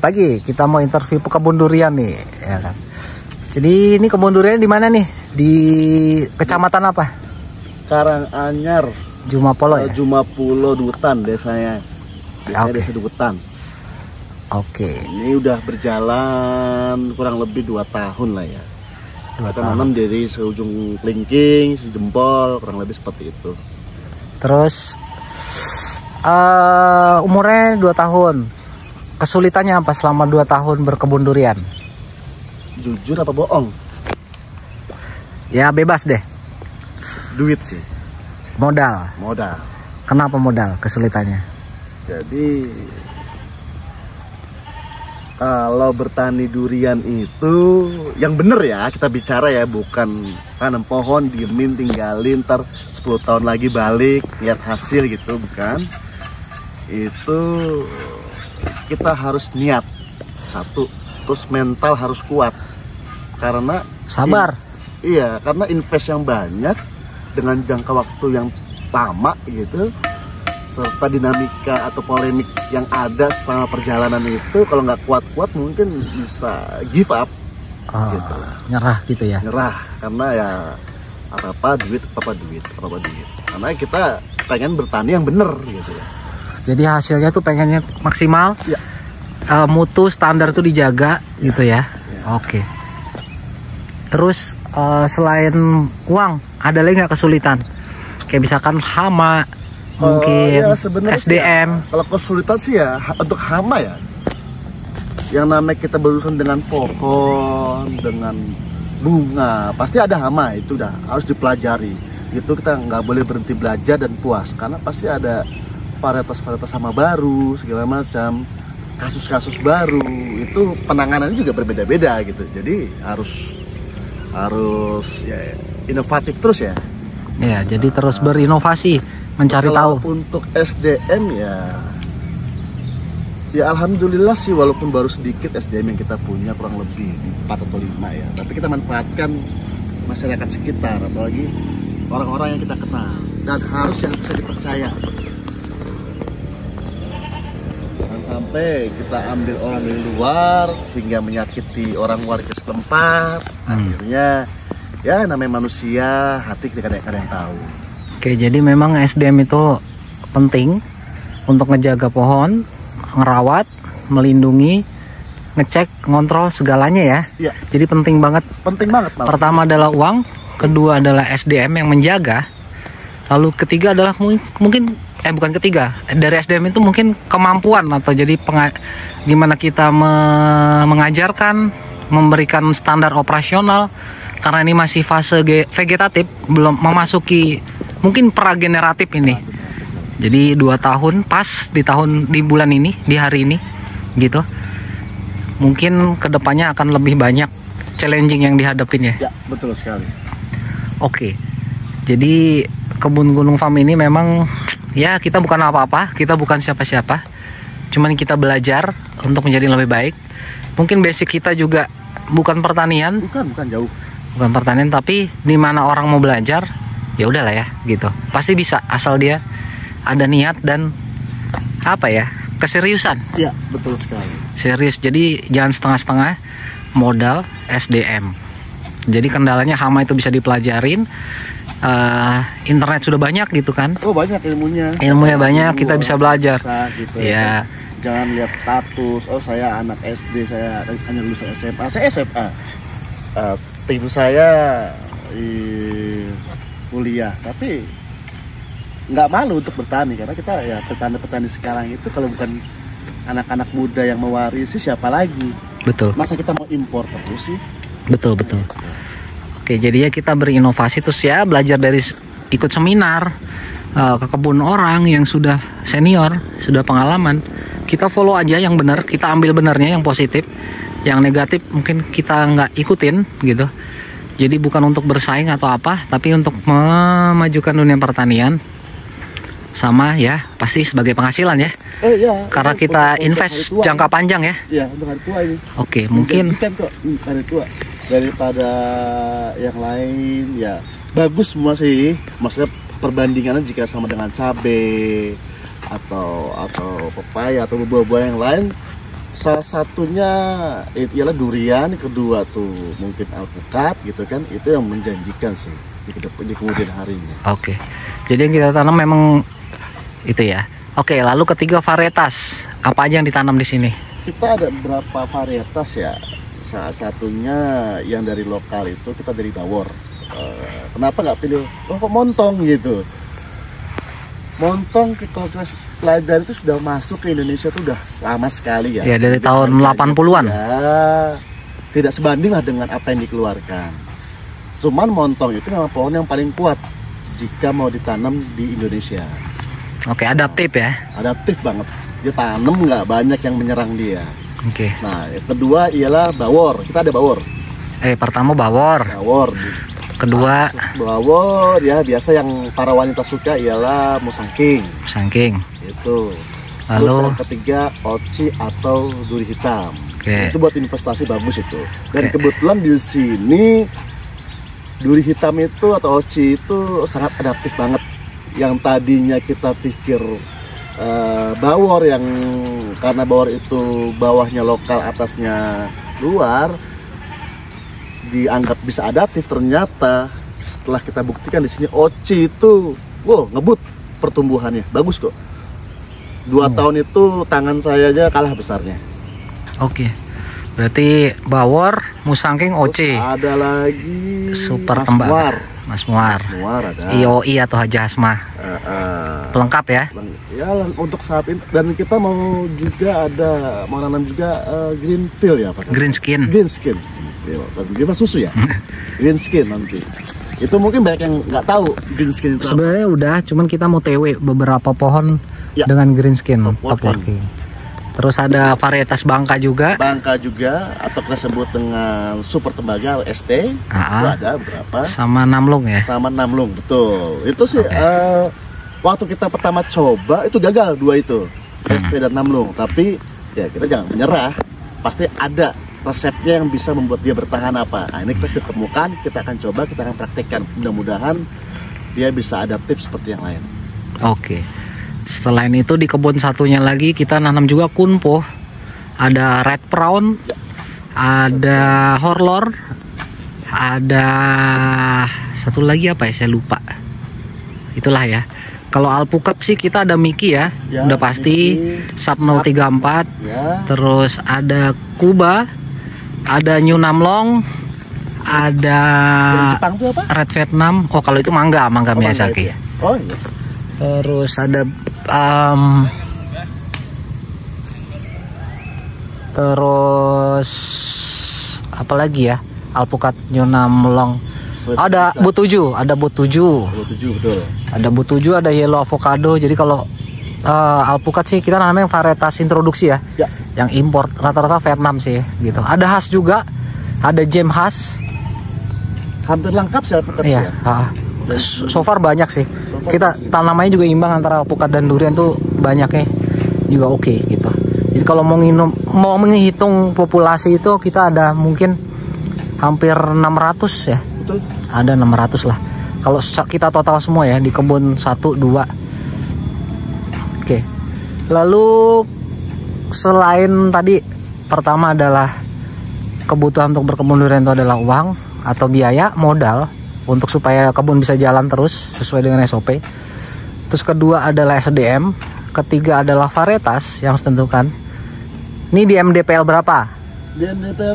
lagi. Kita mau interview kebun durian nih, ya kan. Jadi ini kebun durian di mana nih? Di kecamatan apa? Karanganyar, Jumapolo ya? Jumapolo Dutan desanya. Desanya Oke. Desa Dutan. Oke. Ini udah berjalan kurang lebih 2 tahun lah ya. 2 Kita tahun. nanam dari seujung kelingking, sejempol, kurang lebih seperti itu. Terus umurnya 2 tahun. Kesulitannya apa selama 2 tahun berkebun durian? Jujur apa bohong? Ya bebas deh. Duit sih, Modal. modal. Kenapa modal kesulitannya? Jadi kalau bertani durian itu yang bener ya, kita bicara ya, bukan tanam pohon diemin tinggalin ntar 10 tahun lagi balik lihat hasil gitu, bukan. Itu kita harus niat satu, terus mental harus kuat karena Sabar. iya, karena invest yang banyak dengan jangka waktu yang lama gitu, serta dinamika atau polemik yang ada selama perjalanan itu, kalau nggak kuat-kuat mungkin bisa give up, gitu. Nyerah gitu ya. Nyerah karena ya apa duit, duit. Karena kita pengen bertani yang bener gitu ya. Jadi hasilnya tuh pengennya maksimal. Ya. Mutu standar tuh dijaga gitu ya. Oke. Terus selain uang, ada lagi nggak kesulitan? Kayak misalkan hama, mungkin Ya, sebenarnya SDM. sih ya, kalau kesulitan sih ya untuk hama ya. Yang namanya kita berurusan dengan pohon, dengan bunga, pasti ada hama, itu udah harus dipelajari. Itu kita nggak boleh berhenti belajar dan puas, karena pasti ada varietas hama baru, segala macam, kasus-kasus baru. Itu penanganannya juga berbeda-beda gitu. Jadi harus ya, inovatif terus ya. Ya, jadi terus berinovasi, mencari Kalau tahu. untuk SDM ya alhamdulillah sih, walaupun baru sedikit SDM yang kita punya, kurang lebih 4 atau 5 ya, tapi kita manfaatkan masyarakat sekitar, apalagi orang-orang yang kita kenal, dan harus yang bisa dipercaya. Jangan sampai kita ambil orang dari luar hingga menyakiti orang warga setempat. Akhirnya ya namanya manusia, hati kita kadang-kadang tahu. Oke, jadi memang SDM itu penting untuk ngejaga pohon, ngerawat, melindungi, ngecek, ngontrol segalanya ya. Iya. Jadi penting banget. Penting banget malah. Pertama adalah uang, kedua adalah SDM yang menjaga, lalu ketiga adalah mungkin bukan ketiga, dari SDM itu mungkin kemampuan, atau jadi gimana kita mengajarkan, memberikan standar operasional, karena ini masih fase vegetatif, belum memasuki mungkin prageneratif ini. Jadi 2 tahun pas di bulan ini, di hari ini gitu. Mungkin kedepannya akan lebih banyak challenging yang dihadapin ya. Ya, betul sekali. Oke. Jadi kebun Gunung Farm ini memang ya, kita bukan apa-apa, kita bukan siapa-siapa. Cuman kita belajar untuk menjadi lebih baik. Mungkin basic kita juga bukan pertanian. Bukan jauh. Bukan pertanian, tapi di mana orang mau belajar, ya udahlah ya gitu. Pasti bisa asal dia ada niat dan keseriusan. Iya, betul sekali. Serius. Jadi jangan setengah-setengah, modal, SDM. Jadi kendalanya hama itu bisa dipelajarin. Internet sudah banyak gitu kan. Oh, banyak ilmunya. Ilmunya banyak, kita bisa belajar. Gitu, Ya. Jangan lihat status, oh saya anak SD, saya hanya lulusan SMA. Saya SMA. Tim saya kuliah, tapi nggak malu untuk bertani, karena kita ya petani-petani sekarang itu kalau bukan anak-anak muda yang mewarisi, siapa lagi? Betul. Masa kita mau impor terus sih? Betul. Oke, jadi ya kita berinovasi, terus ya belajar dari ikut seminar, ke kebun orang yang sudah senior, sudah pengalaman. Kita follow aja yang benar, kita ambil benarnya, yang positif. Yang negatif mungkin kita nggak ikutin gitu. Jadi bukan untuk bersaing atau apa, tapi untuk memajukan dunia pertanian. Sama ya, pasti sebagai penghasilan ya. Ya. Karena kita invest jangka panjang ya. Iya, untuk hari tua ini. Oke, mungkin kok hari tua daripada yang lain ya. Bagus semua sih. Maksudnya perbandingannya jika sama dengan cabai atau pepaya atau buah-buah yang lain, Salah satunya itu ialah durian, kedua tuh mungkin alpukat gitu kan, itu yang menjanjikan sih di kemudian harinya. Oke. Jadi yang kita tanam memang itu ya. Oke, lalu ketiga varietas. Apa aja yang ditanam di sini? Kita ada beberapa varietas ya. Salah satunya yang dari lokal itu kita dari Bawor. Kenapa nggak pilih kok montong gitu? Montong kalau kita pelajari itu sudah masuk ke Indonesia itu udah lama sekali ya. Ya, dari tahun 80-an. Ya, tidak sebanding lah dengan apa yang dikeluarkan. Cuman montong itu memang pohon yang paling kuat jika mau ditanam di Indonesia. Oke, adaptif ya. Adaptif banget. Dia tanam nggak banyak yang menyerang dia. Oke. Nah, yang kedua ialah Bawor. Kita ada Bawor. Pertama Bawor. Bawor. Kedua Bawor ya, biasa yang para wanita suka ialah musangking. Musangking. Itu. Lalu terus yang ketiga oci atau duri hitam. Oke. Itu buat investasi bagus itu. Dan Oke. kebetulan di sini duri hitam itu atau oci itu sangat adaptif banget. Yang tadinya kita pikir Bawor yang karena Bawor itu bawahnya lokal, atasnya luar, dianggap bisa adaptif, ternyata setelah kita buktikan di sini oci itu wow, ngebut pertumbuhannya bagus kok. 2 tahun itu tangan saya aja kalah besarnya. Oke. Berarti Bawor, musangking, oci. Ada lagi Super Mas tembak. Muar. Mas Muar. Mas Muar ada. IOI atau Haja Hasmah. Pelengkap ya. Ya untuk saat ini, dan kita mau juga mau nanam juga greenfield ya Pak. Green skin. Green skin. Dia susu ya. Green skin nanti. Itu mungkin banyak yang nggak tahu green skin itu. Sebenarnya udah, cuman kita mau TW beberapa pohon Ya. dengan green skin, Top top working. Terus ada varietas bangka juga. Bangka juga, atau kita sebut dengan super tembaga ST. Itu ada berapa? Sama namlung ya. Sama namlung, betul. Itu sih waktu kita pertama coba itu gagal 2 itu, ST dan namlung. Tapi ya kita jangan menyerah. Pasti ada resepnya yang bisa membuat dia bertahan apa. Nah, ini kita temukan, kita akan coba, kita akan praktekkan. Mudah-mudahan dia bisa adaptif seperti yang lain. Oke. Selain itu di kebun satunya lagi kita nanam juga kunpo. Ada red brown, ada horlor, ada satu lagi apa ya, saya lupa. Itulah ya. Kalau alpukat sih kita ada Miki ya, udah pasti. Sub 034. Ya. Terus ada Kuba, ada New Namlong, ada Yang Jepang itu apa? Red Vietnam. Oh, kalau itu mangga Miyazaki. Oh iya. Terus ada terus apa lagi ya? Alpukat New Namlong. Ada but 7, ada but 7. 27 betul. Ada but 7, ada yellow avocado. Jadi kalau alpukat sih kita namanya varietas introduksi ya. Ya. Yang impor rata-rata Vietnam sih gitu. Ada khas juga, ada gem khas. Hampir lengkap sih alpukat Iya. ya. So far banyak sih. Kita tanamannya juga imbang antara alpukat dan durian tuh banyaknya juga oke gitu. Jadi kalau mau menghitung populasi itu kita ada mungkin hampir 600 ya. Betul. Ada 600 lah. Kalau kita total semua ya di kebun 1, 2. Oke. Lalu selain tadi pertama adalah kebutuhan untuk berkebun durian itu adalah uang atau biaya modal untuk supaya kebun bisa jalan terus sesuai dengan SOP. Terus kedua adalah SDM, ketiga adalah varietas yang harus ditentukan. Ini di MDPL berapa? Di MDPL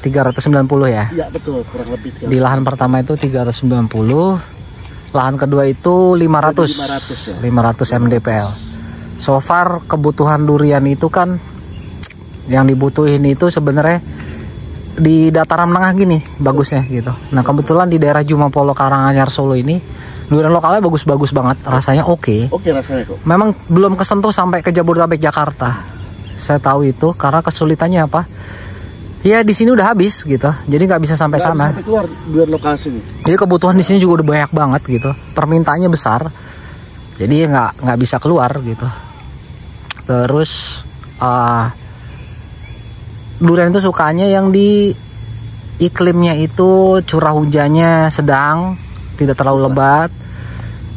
390 ya. Iya betul, kurang lebih 300. Di lahan pertama itu 390, lahan kedua itu 500 MDPL. So far kebutuhan durian itu kan yang dibutuhin itu sebenarnya di dataran menengah gini bagusnya gitu. Nah kebetulan di daerah Jumapolo Karanganyar Solo ini durian lokalnya bagus-bagus banget, rasanya oke. Oke rasanya kok. Memang belum kesentuh sampai ke Jabodetabek Jakarta. Saya tahu itu karena kesulitannya apa? Ya di sini udah habis gitu, jadi nggak bisa sampai sana. Sampai keluar durian lokal sini. Jadi kebutuhan di sini juga udah banyak banget gitu, permintaannya besar, jadi nggak bisa keluar gitu. Terus durian itu sukanya yang di iklimnya itu curah hujannya sedang, tidak terlalu lebat.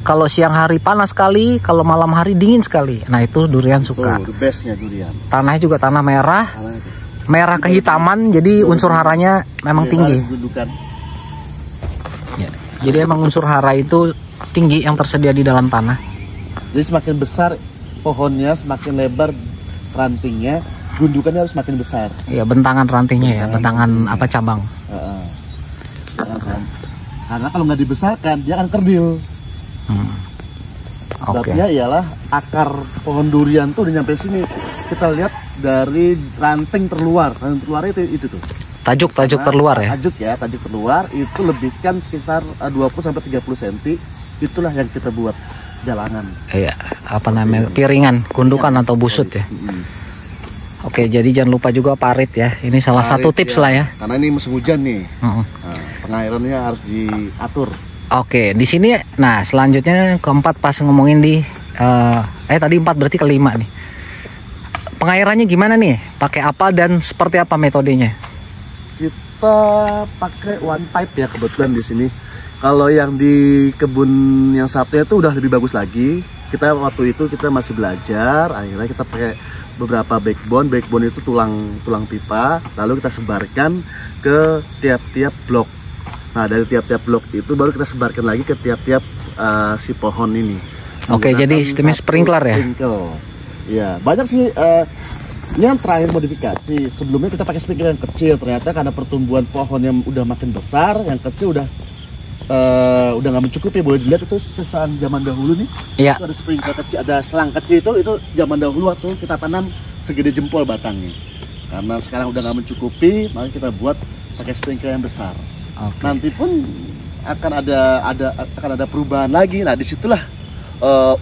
kalau siang hari panas sekali, kalau malam hari dingin sekali. Nah itu durian suka. The bestnya durian. Tanahnya juga tanah merah, merah kehitaman, jadi unsur haranya memang tinggi. Ya, jadi emang unsur hara itu tinggi yang tersedia di dalam tanah. Jadi semakin besar pohonnya, semakin lebar rantingnya, gundukannya harus semakin besar. Iya, bentangan rantingnya ya, bentangan apa cabang. Karena kalau nggak dibesarkan dia akan kerdil. Sebabnya ialah akar pohon durian tuh udah nyampe sini. Kita lihat dari ranting terluar. Ranting terluar itu tuh. Tajuk terluar ya. Tajuk terluar itu lebihkan sekitar 20-30 cm. Itulah yang kita buat jalanan. Iya, apa namanya? Piringan, gundukan atau busut ya. Oke, jadi jangan lupa juga parit ya. Ini salah satu tips lah ya. Karena ini musim hujan nih. Nah, pengairannya harus diatur. Oke, di sini, nah selanjutnya keempat pas ngomongin di, tadi 4 berarti kelima nih. Pengairannya gimana nih? Pakai apa dan seperti apa metodenya? Kita pakai one pipe ya kebetulan di sini. Kalau yang di kebun yang satunya itu udah lebih bagus lagi. Kita waktu itu kita masih belajar, akhirnya kita pakai beberapa backbone. Backbone itu tulang pipa, lalu kita sebarkan ke tiap-tiap blok. Nah dari tiap-tiap blok itu baru kita sebarkan lagi ke tiap-tiap si pohon ini. Oke, jadi sistemnya sprinkler ya? Ya, banyak sih. Ini yang terakhir modifikasi. Sebelumnya kita pakai sprinkler yang kecil. Ternyata karena pertumbuhan pohon yang udah makin besar, yang kecil udah nggak mencukupi. Boleh dilihat itu sisaan zaman dahulu nih. Iya. Itu ada sprinkler kecil, ada selang kecil itu zaman dahulu waktu kita tanam segede jempol batangnya. Karena sekarang udah nggak mencukupi, maka kita buat pakai sprinkler yang besar. Nanti pun akan ada perubahan lagi. Nah disitulah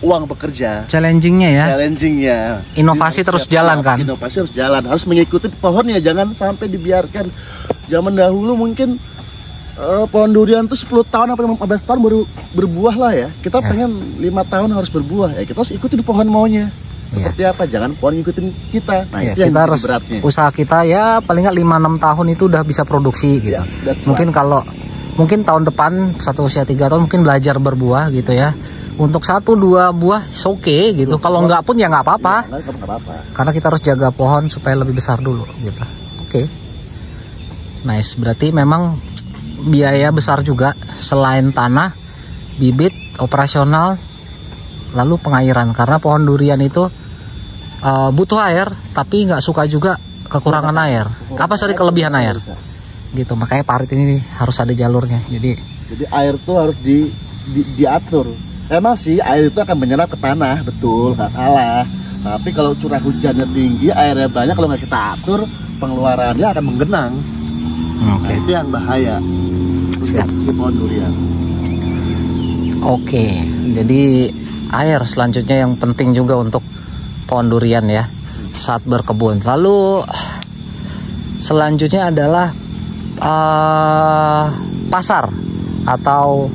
uang bekerja. Challengingnya ya. Inovasi terus jalan kan. Inovasi harus jalan, harus mengikuti pohonnya, jangan sampai dibiarkan. Zaman dahulu mungkin pohon durian tuh 10 tahun atau 15 tahun baru berbuah lah ya. Kita pengen 5 tahun harus berbuah. Ya kita harus ikuti pohon maunya. Seperti apa? Jangan pohon ngikutin kita. Nah itu yang kita harus beratnya. Usaha kita ya paling nggak 5-6 tahun itu udah bisa produksi gitu. Mungkin tahun depan 1 usia 3 tahun mungkin belajar berbuah gitu ya. Untuk 1-2 buah oke gitu. Kalau nggak pun ya nggak apa-apa. Karena kita harus jaga pohon supaya lebih besar dulu gitu. Oke. Nice. Berarti memang biaya besar juga selain tanah, bibit, operasional, lalu pengairan. Karena pohon durian itu butuh air, tapi nggak suka juga kekurangan air. Kelebihan air. Gitu. Makanya parit ini harus ada jalurnya. Jadi air tuh harus diatur. Emang sih air itu akan menyerap ke tanah, betul, nggak salah. Tapi kalau curah hujannya tinggi, airnya banyak, kalau nggak kita atur, pengeluarannya akan menggenang. Nah, itu yang bahaya. Siap. Si pohon durian. Oke, jadi air selanjutnya yang penting juga untuk pohon durian ya saat berkebun. Lalu selanjutnya adalah pasar atau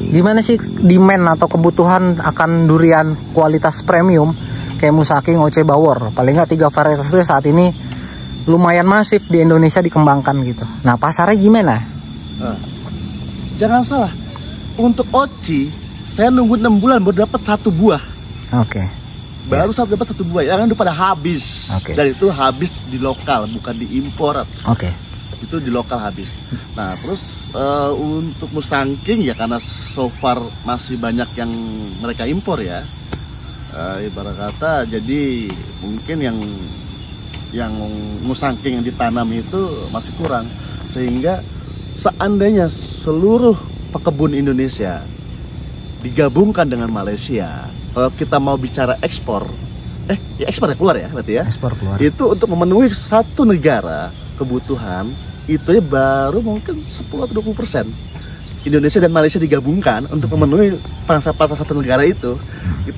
gimana sih demand atau kebutuhan akan durian kualitas premium kayak Musaking, Oce Bawor. Paling nggak 3 varietas itu saat ini lumayan masif di Indonesia dikembangkan gitu. Nah pasarnya gimana? Jangan salah, untuk Oci saya nunggu 6 bulan baru dapat 1 buah. Oke. Baru dapat 1 buah, yang udah pada habis. Dan itu habis di lokal, bukan diimpor. Itu di lokal habis. Nah terus untuk Musangking ya karena so far masih banyak yang mereka impor ya. Ibarat kata jadi mungkin yang Musangking yang ditanam itu masih kurang, sehingga seandainya seluruh pekebun Indonesia digabungkan dengan Malaysia, kalau kita mau bicara ekspor, ekspor ya keluar ya berarti ya. Ekspor keluar. Itu untuk memenuhi satu negara kebutuhan itu ya baru mungkin 10-20%. Indonesia dan Malaysia digabungkan untuk memenuhi pasar satu negara itu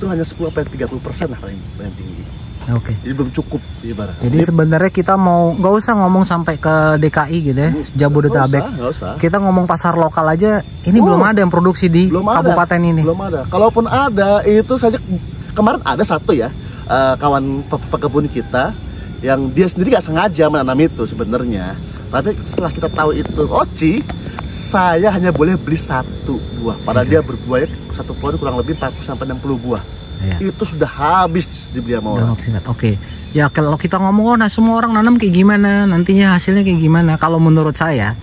hanya 10-30% lah paling tinggi. Jadi belum cukup ibarat. Jadi sebenarnya kita mau nggak usah ngomong sampai ke DKI gitu ya, Jabodetabek. Nggak usah. Kita ngomong pasar lokal aja, ini belum ada yang produksi di kabupaten ini. Belum ada. Kalaupun ada, itu saja kemarin ada satu ya, kawan pekebun kita yang dia sendiri nggak sengaja menanam itu sebenarnya. Tapi setelah kita tahu itu Oci, saya hanya boleh beli 1 buah. Padahal dia berbuahnya satu pohon kurang lebih 40 sampai 60 buah. Iya. Itu sudah habis dibeli sama orang. Oke. Ya kalau kita ngomong semua orang nanam kayak gimana, nantinya hasilnya kayak gimana? Kalau menurut saya,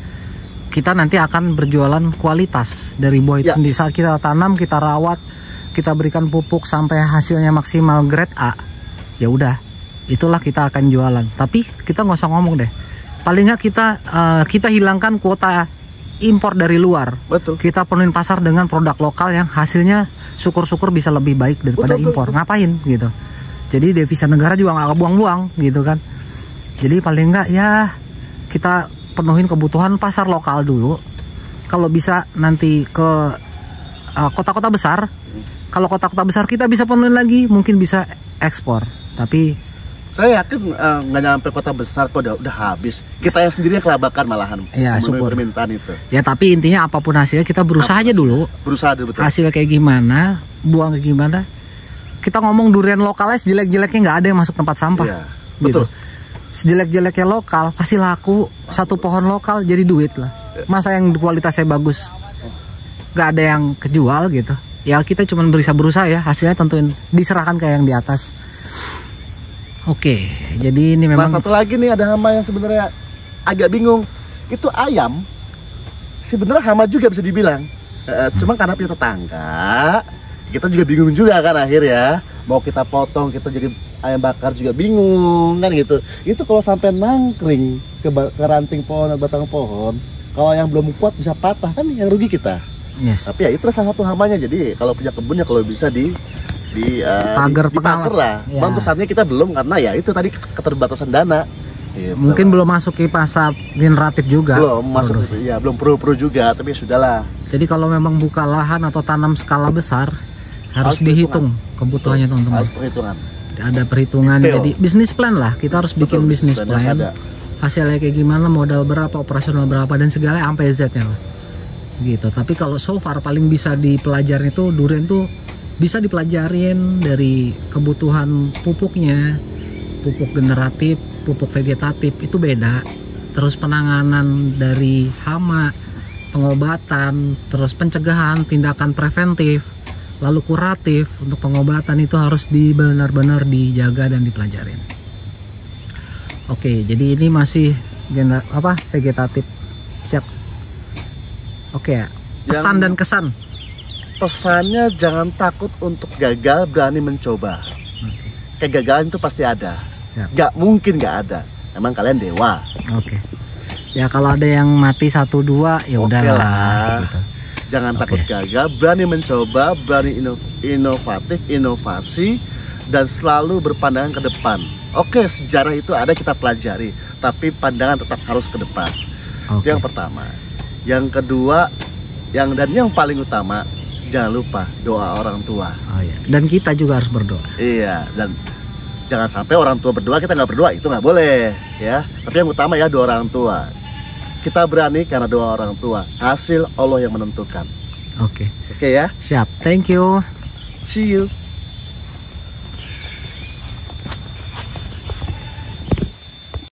kita nanti akan berjualan kualitas dari buah itu sendiri. Saat kita tanam, kita rawat, kita berikan pupuk sampai hasilnya maksimal grade A. Ya udah, itulah kita akan jualan. Tapi kita nggak usah ngomong deh. Paling nggak kita hilangkan kuota impor dari luar. Betul. Kita penuhin pasar dengan produk lokal yang hasilnya syukur-syukur bisa lebih baik daripada impor. Ngapain gitu? Jadi devisa negara juga nggak buang-buang gitu kan. Jadi paling nggak ya kita penuhin kebutuhan pasar lokal dulu. Kalau bisa nanti ke kota-kota besar. Kalau kota-kota besar kita bisa penuhin lagi, mungkin bisa ekspor. Tapi saya yakin nggak nyampe kota besar kok udah habis. Kita yang sendiri yang kelabakan malahan. Ya, syukur. Permintaan itu. Ya tapi intinya apapun hasilnya kita berusaha aja dulu. Berusaha dulu, betul. Hasilnya kayak gimana, buang kayak gimana. Kita ngomong durian lokalnya sejelek-jeleknya nggak ada yang masuk tempat sampah. Iya, betul. Gitu. Sejelek-jeleknya lokal pasti laku. Satu pohon lokal jadi duit lah. Masa yang kualitasnya bagus nggak ada yang kejual gitu. Ya kita cuma berusaha ya, hasilnya tentuin diserahkan ke yang di atas. Oke, jadi ini memang satu lagi nih, ada hama yang sebenarnya agak bingung. Itu ayam sebenarnya hama juga bisa dibilang. Cuma karena punya tetangga, kita juga bingung juga kan akhirnya. Mau kita potong, kita jadi ayam bakar juga bingung kan gitu. Itu kalau sampai nangkring ke ranting pohon atau batang pohon, kalau yang belum kuat bisa patah kan yang rugi kita. Yes. Tapi ya itu salah satu hamanya. Jadi kalau punya kebun ya kalau bisa pagar lah. Ya. Untuk saatnya kita belum, karena ya itu tadi keterbatasan dana. Gitu. Mungkin belum masuk ke pasar generatif juga. Belum masuk, ya belum pro juga, tapi sudahlah. Jadi kalau memang buka lahan atau tanam skala besar harus dihitung kebutuhannya teman-teman. Harus perhitungan. Ada perhitungan. Detail. Jadi bisnis plan lah. Kita harus bikin bisnis plan. Hasilnya kayak gimana, modal berapa, operasional berapa, dan segala sampai Z-nya lah. Gitu. Tapi kalau so far paling bisa dipelajarin itu durian tuh bisa dipelajarin dari kebutuhan pupuknya, pupuk generatif, pupuk vegetatif itu beda. Terus penanganan dari hama, pengobatan, terus pencegahan, tindakan preventif, lalu kuratif untuk pengobatan itu harus benar-benar dijaga dan dipelajarin. Oke, jadi ini masih vegetatif. Siap. Oke ya. Pesan dan kesan. Pesannya jangan takut untuk gagal, berani mencoba. Kegagalan itu pasti ada. Siap. Gak mungkin gak ada. Emang kalian dewa. Oke. Ya kalau ada yang mati 1-2 ya udahlah. Gitu. Jangan takut gagal, berani mencoba, berani inovatif, inovasi, dan selalu berpandangan ke depan. Oke, sejarah itu ada, kita pelajari, tapi pandangan tetap harus ke depan. Itu yang pertama. Yang kedua, yang paling utama, jangan lupa doa orang tua. Oh iya. Dan kita juga harus berdoa. Iya, dan jangan sampai orang tua berdoa kita nggak berdoa, itu nggak boleh ya. Tapi yang utama ya doa orang tua. Kita berani karena doa orang tua. Hasil Allah yang menentukan. Oke ya. Siap. Thank you. See you.